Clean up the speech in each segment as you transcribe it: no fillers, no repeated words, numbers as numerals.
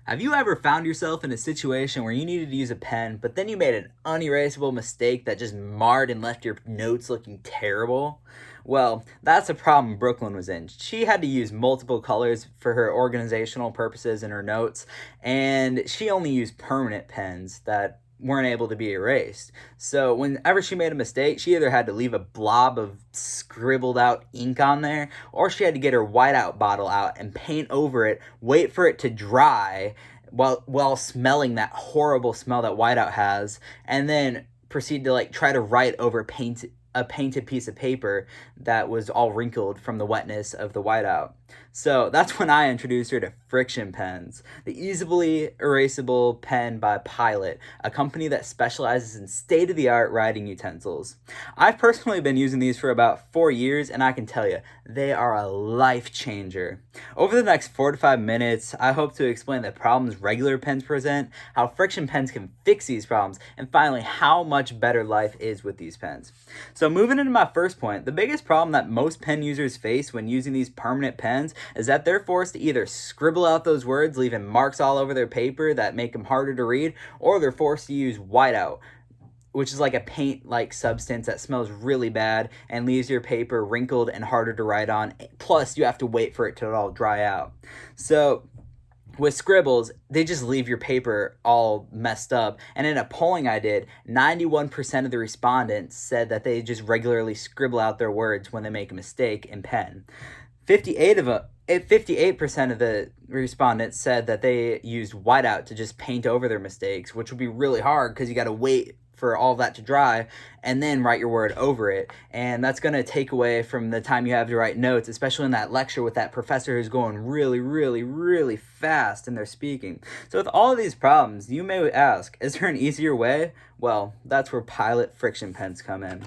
Have you ever found yourself in a situation where you needed to use a pen, but then you made an unerasable mistake that just marred and left your notes looking terrible? Well, that's a problem Brooklyn was in. She had to use multiple colors for her organizational purposes in her notes, and she only used permanent pens that weren't able to be erased. So whenever she made a mistake, she either had to leave a blob of scribbled out ink on there, or she had to get her whiteout bottle out and paint over it, wait for it to dry while smelling that horrible smell that whiteout has, and then proceed to try to write over a painted piece of paper that was all wrinkled from the wetness of the whiteout. So that's when I introduced her to Frixion pens, the easily erasable pen by Pilot, a company that specializes in state-of-the-art writing utensils. I've personally been using these for about 4 years, and I can tell you, they are a life changer. Over the next 4 to 5 minutes, I hope to explain the problems regular pens present, how Frixion pens can fix these problems, and finally, how much better life is with these pens. So moving into my first point, the biggest problem that most pen users face when using these permanent pens is that they're forced to either scribble out those words, leaving marks all over their paper that make them harder to read, or they're forced to use whiteout, which is like a paint-like substance that smells really bad and leaves your paper wrinkled and harder to write on. Plus, you have to wait for it to all dry out. So with scribbles, they just leave your paper all messed up. And in a polling I did, 91% of the respondents said that they just regularly scribble out their words when they make a mistake in pen. 58% of the respondents said that they used whiteout to just paint over their mistakes, which would be really hard because you got to wait for all that to dry and then write your word over it. And that's going to take away from the time you have to write notes, especially in that lecture with that professor who's going really, really, really fast in their speaking. So with all of these problems, you may ask, is there an easier way? Well, that's where Pilot Frixion pens come in.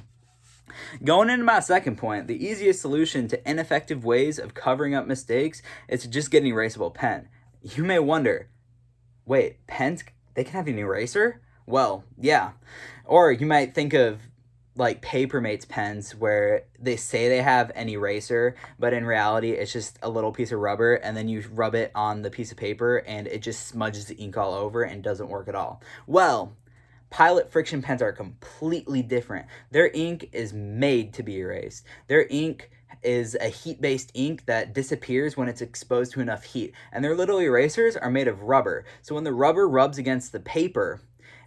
Going into my second point, the easiest solution to ineffective ways of covering up mistakes is to just get an erasable pen. You may wonder, wait, pens, they can have an eraser? Well, yeah. Or you might think of like Papermate's pens where they say they have an eraser, but in reality it's just a little piece of rubber, and then you rub it on the piece of paper and it just smudges the ink all over and doesn't work at all. Well, Pilot Frixion pens are completely different. Their ink is made to be erased. Their ink is a heat-based ink that disappears when it's exposed to enough heat. And their little erasers are made of rubber. So when the rubber rubs against the paper,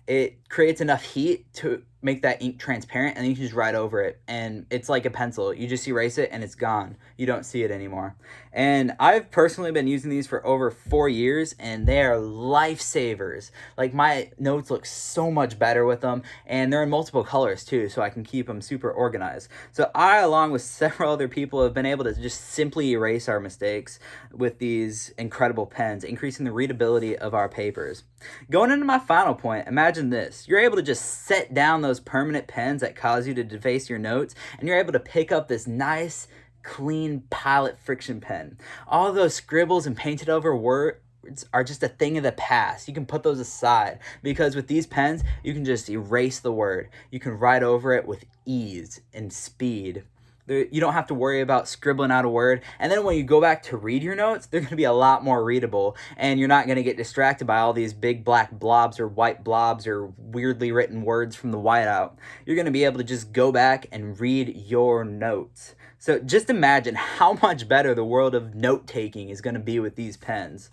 it creates enough heat to make that ink transparent, and then you can just write over it. And it's like a pencil. You just erase it and it's gone. You don't see it anymore. And I've personally been using these for over 4 years, and they are lifesavers. Like, my notes look so much better with them, and they're in multiple colors too, so I can keep them super organized. So I, along with several other people, have been able to just simply erase our mistakes with these incredible pens, increasing the readability of our papers. Going into my final point, imagine this. You're able to just set down those permanent pens that cause you to deface your notes, and you're able to pick up this nice, clean Pilot Frixion pen. All those scribbles and painted over words are just a thing of the past. You can put those aside, because with these pens, you can just erase the word. You can write over it with ease and speed. You don't have to worry about scribbling out a word. And then when you go back to read your notes, they're going to be a lot more readable, and you're not going to get distracted by all these big black blobs or white blobs or weirdly written words from the whiteout. You're going to be able to just go back and read your notes. So just imagine how much better the world of note-taking is going to be with these pens.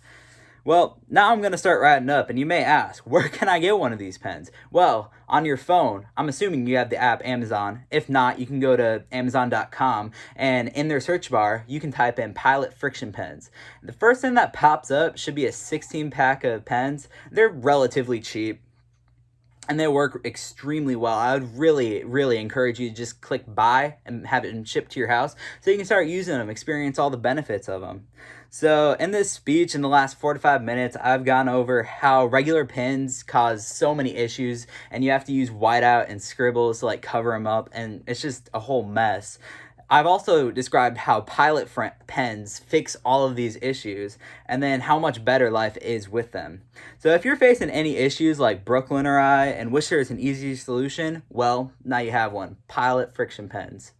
Well, now I'm going to start writing up, and you may ask, where can I get one of these pens? Well, on your phone. I'm assuming you have the app Amazon. If not, you can go to Amazon.com, and in their search bar, you can type in Pilot Frixion pens. The first thing that pops up should be a 16-pack of pens. They're relatively cheap, and they work extremely well. I would really, really encourage you to just click buy and have it shipped to your house so you can start using them, experience all the benefits of them. So in this speech, in the last 4 to 5 minutes, I've gone over how regular pens cause so many issues, and you have to use whiteout and scribbles to cover them up, and it's just a whole mess. I've also described how Pilot pens fix all of these issues, and then how much better life is with them. So if you're facing any issues like Brooklyn or I and wish there was an easy solution, well, now you have one. Pilot Frixion pens.